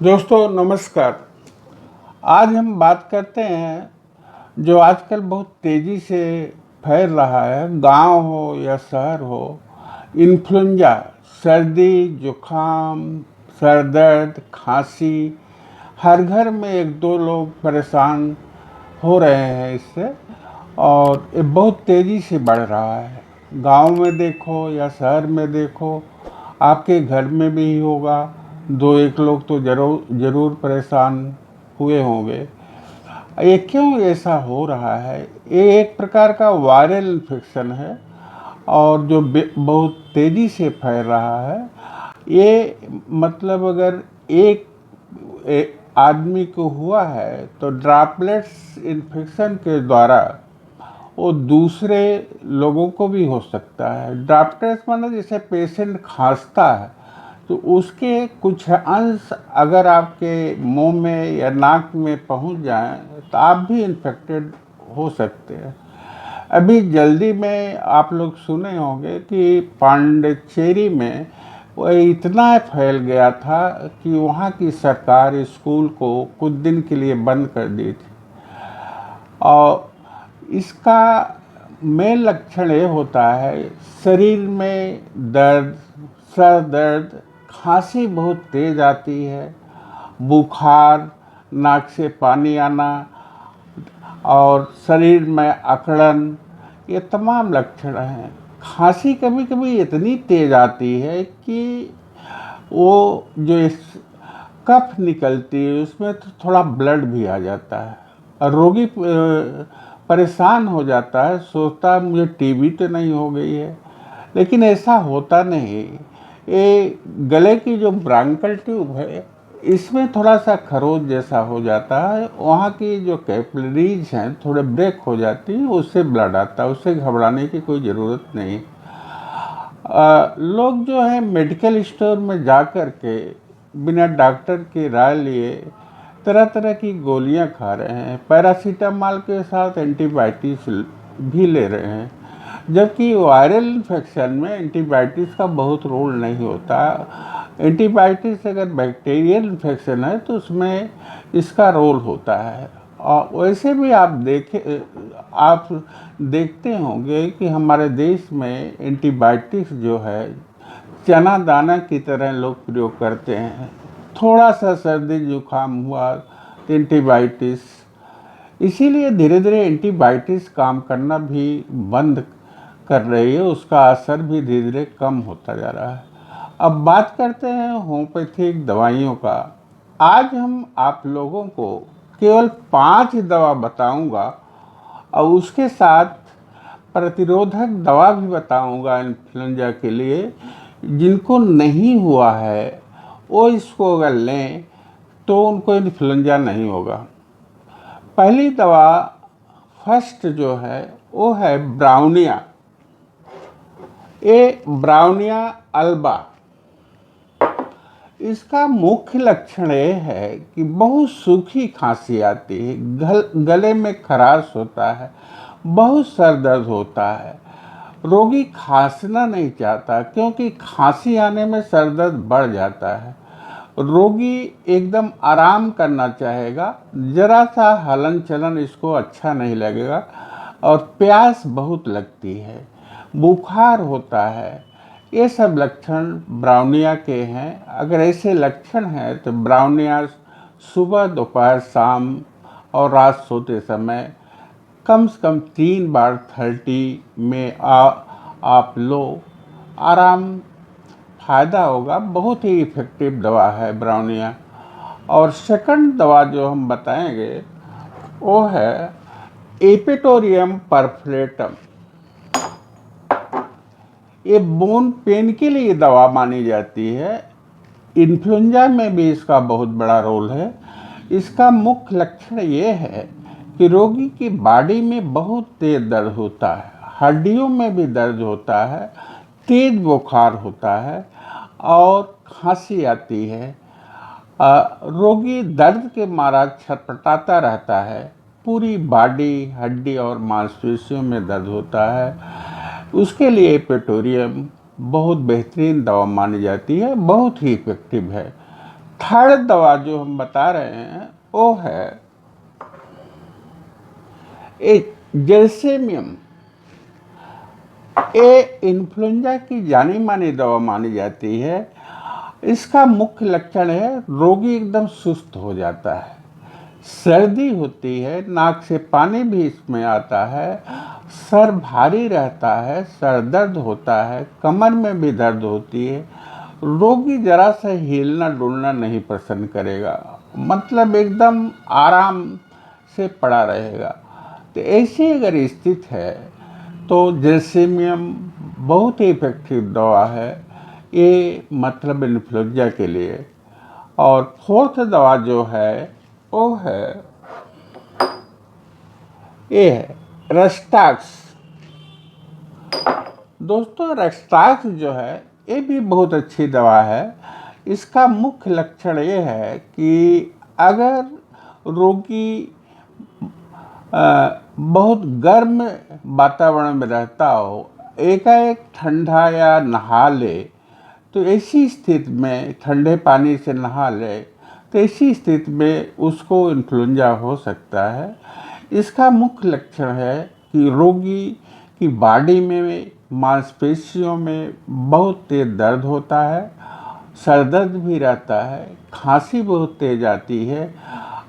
दोस्तों नमस्कार। आज हम बात करते हैं जो आजकल बहुत तेज़ी से फैल रहा है, गांव हो या शहर हो, इन्फ्लुएंजा। सर्दी, जुकाम, सर दर्द, खांसी। हर घर में एक दो लोग परेशान हो रहे हैं इससे, और ये बहुत तेज़ी से बढ़ रहा है। गांव में देखो या शहर में देखो, आपके घर में भी होगा, दो एक लोग तो जरूर जरूर परेशान हुए होंगे। ये क्यों ऐसा हो रहा है? ये एक प्रकार का वायरल इन्फेक्शन है, और जो बहुत तेज़ी से फैल रहा है। ये मतलब अगर एक आदमी को हुआ है तो ड्रॉपलेट्स इन्फेक्शन के द्वारा वो दूसरे लोगों को भी हो सकता है। ड्रॉपलेट्स मतलब जैसे पेशेंट खांसता है तो उसके कुछ अंश अगर आपके मुंह में या नाक में पहुंच जाएं तो आप भी इन्फेक्टेड हो सकते हैं। अभी जल्दी में आप लोग सुने होंगे कि पांडिचेरी में वो इतना फैल गया था कि वहाँ की सरकार स्कूल को कुछ दिन के लिए बंद कर दी थी। और इसका मेन लक्षण ये होता है, शरीर में दर्द, सर दर्द, खांसी बहुत तेज आती है, बुखार, नाक से पानी आना और शरीर में अकड़न, ये तमाम लक्षण हैं। खांसी कभी कभी इतनी तेज आती है कि वो जो इस कफ निकलती है उसमें तो थोड़ा ब्लड भी आ जाता है, और रोगी परेशान हो जाता है, सोचता है मुझे टीबी तो नहीं हो गई है। लेकिन ऐसा होता नहीं। ये गले की जो ब्रांकल ट्यूब है इसमें थोड़ा सा खरोच जैसा हो जाता है, वहाँ की जो कैपिलरीज हैं थोड़े ब्रेक हो जाती है, उससे ब्लड आता है। उससे घबराने की कोई ज़रूरत नहीं। लोग जो है मेडिकल स्टोर में जा कर के बिना डॉक्टर की राय लिए तरह तरह की गोलियां खा रहे हैं। पैरासीटामॉल के साथ एंटीबायोटिक्स भी ले रहे हैं, जबकि वायरल इन्फेक्शन में एंटीबायोटिक्स का बहुत रोल नहीं होता। एंटीबायोटिक्स अगर बैक्टीरियल इन्फेक्शन है तो उसमें इसका रोल होता है। और वैसे भी आप देखते होंगे कि हमारे देश में एंटीबायोटिक्स जो है चना दाना की तरह लोग प्रयोग करते हैं। थोड़ा सा सर्दी जुकाम हुआ तो एंटीबायोटिक्स, इसीलिए धीरे धीरे एंटीबायोटिक्स काम करना भी बंद कर रही है, उसका असर भी धीरे धीरे कम होता जा रहा है। अब बात करते हैं होम्योपैथिक दवाइयों का। आज हम आप लोगों को केवल 5 दवा बताऊंगा, और उसके साथ प्रतिरोधक दवा भी बताऊंगा इन्फ्लुएंजा के लिए। जिनको नहीं हुआ है वो इसको अगर लें तो उनको इन्फ्लुएंजा नहीं होगा। पहली दवा फर्स्ट जो है वो है ब्राउनिया। ये ब्राउनिया अल्बा। इसका मुख्य लक्षण ये है कि बहुत सूखी खांसी आती है, गले में खराश होता है, बहुत सर दर्द होता है। रोगी खांसना नहीं चाहता क्योंकि खांसी आने में सर दर्द बढ़ जाता है। रोगी एकदम आराम करना चाहेगा, जरा सा हलन चलन इसको अच्छा नहीं लगेगा, और प्यास बहुत लगती है, बुखार होता है। ये सब लक्षण ब्राउनिया के हैं। अगर ऐसे लक्षण हैं तो ब्राउनिया सुबह, दोपहर, शाम और रात सोते समय कम से कम 3 बार 30 में आप लो, आराम फ़ायदा होगा। बहुत ही इफ़ेक्टिव दवा है ब्राउनिया। और सेकंड दवा जो हम बताएंगे वो है एपिटोरियम परफलेटम। ये बोन पेन के लिए दवा मानी जाती है। इन्फ्लुएंजा में भी इसका बहुत बड़ा रोल है। इसका मुख्य लक्षण ये है कि रोगी की बॉडी में बहुत तेज दर्द होता है, हड्डियों में भी दर्द होता है, तेज बुखार होता है और खांसी आती है। रोगी दर्द के मारा छटपटाता रहता है, पूरी बॉडी, हड्डी और मांसपेशियों में दर्द होता है। उसके लिए एपिटोरियम बहुत बेहतरीन दवा मानी जाती है, बहुत ही इफेक्टिव है। थर्ड दवा जो हम बता रहे हैं वो है एक जेल्सेमियम। ये इन्फ्लुएंजा की जानी मानी दवा मानी जाती है। इसका मुख्य लक्षण है रोगी एकदम सुस्त हो जाता है, सर्दी होती है, नाक से पानी भी इसमें आता है, सर भारी रहता है, सर दर्द होता है, कमर में भी दर्द होती है। रोगी जरा सा हिलना डुलना नहीं पसंद करेगा, मतलब एकदम आराम से पड़ा रहेगा। तो ऐसी अगर स्थिति है तो जेल्सेमियम बहुत ही इफेक्टिव दवा है, ये मतलब इन्फ्लुएंजा के लिए। और फोर्थ दवा जो है वो है ये है रेस्टाक्स। दोस्तों रेस्टाक्स जो है ये भी बहुत अच्छी दवा है। इसका मुख्य लक्षण ये है कि अगर रोगी बहुत गर्म वातावरण में रहता हो, एकाएक ठंडा या नहा ले, तो ऐसी स्थिति में ठंडे पानी से नहा ले तो ऐसी स्थिति में उसको इन्फ्लुएंजा हो सकता है। इसका मुख्य लक्षण है कि रोगी की बॉडी में मांसपेशियों में बहुत तेज दर्द होता है, सर दर्द भी रहता है, खांसी बहुत तेज आती है,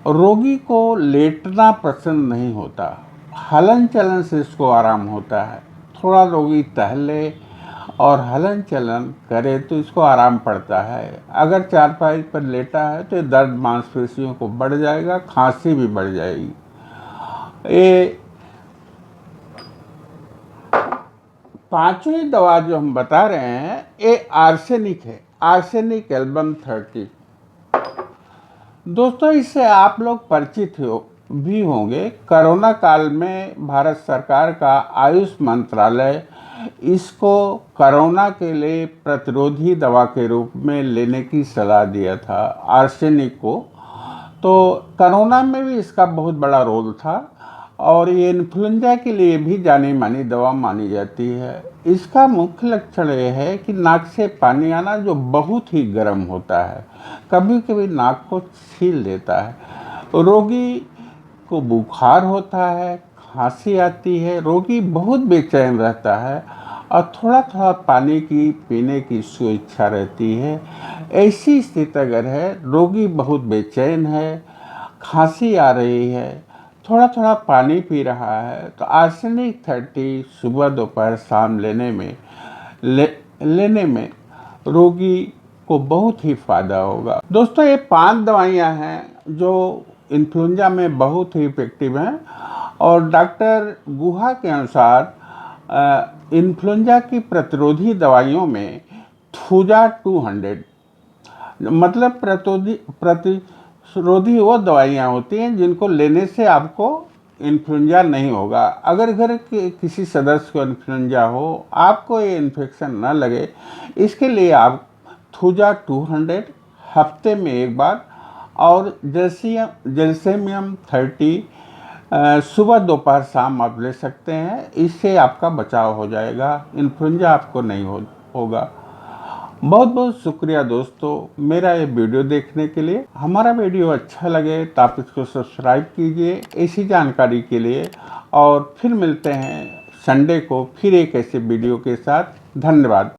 रोगी को लेटना पसंद नहीं होता, हलन चलन से इसको आराम होता है। थोड़ा रोगी टहले और हलन चलन करे तो इसको आराम पड़ता है। अगर चारपाई पर लेटा है तो दर्द मांसपेशियों को बढ़ जाएगा, खांसी भी बढ़ जाएगी। ये पांचवी दवा जो हम बता रहे हैं ये आर्सेनिक है, आर्सेनिक एल्बम 30। दोस्तों इससे आप लोग परिचित भी होंगे। कोरोना काल में भारत सरकार का आयुष मंत्रालय इसको कोरोना के लिए प्रतिरोधी दवा के रूप में लेने की सलाह दिया था, आर्सेनिक को। तो कोरोना में भी इसका बहुत बड़ा रोल था और ये इन्फ्लुएंजा के लिए भी जानी मानी दवा मानी जाती है। इसका मुख्य लक्षण ये है कि नाक से पानी आना जो बहुत ही गर्म होता है, कभी कभी नाक को छील देता है, रोगी को बुखार होता है, खांसी आती है, रोगी बहुत बेचैन रहता है और थोड़ा थोड़ा पानी की पीने की इसको इच्छा रहती है। ऐसी स्थिति अगर है, रोगी बहुत बेचैन है, खांसी आ रही है, थोड़ा थोड़ा पानी पी रहा है, तो आर्सेनिक 30 सुबह दोपहर शाम लेने में रोगी को बहुत ही फायदा होगा। दोस्तों ये 5 दवाइयाँ हैं जो इन्फ्लुएंजा में बहुत ही इफेक्टिव हैं और डॉक्टर गुहा के अनुसार इन्फ्लुएंजा की प्रतिरोधी दवाइयों में थूजा 200 मतलब प्रतिरोधी वो दवाइयाँ होती हैं जिनको लेने से आपको इन्फ्लुएंजा नहीं होगा। अगर घर के किसी सदस्य को इन्फ्लुएंजा हो, आपको ये इन्फेक्शन न लगे, इसके लिए आप थूजा 200 हफ्ते में एक बार और जेल्सेमियम 30 सुबह दोपहर शाम आप ले सकते हैं। इससे आपका बचाव हो जाएगा, इन्फ्लुएंजा आपको नहीं होगा। बहुत बहुत शुक्रिया दोस्तों मेरा ये वीडियो देखने के लिए। हमारा वीडियो अच्छा लगे तो आप इसको सब्सक्राइब कीजिए ऐसी जानकारी के लिए, और फिर मिलते हैं संडे को फिर एक ऐसे वीडियो के साथ। धन्यवाद।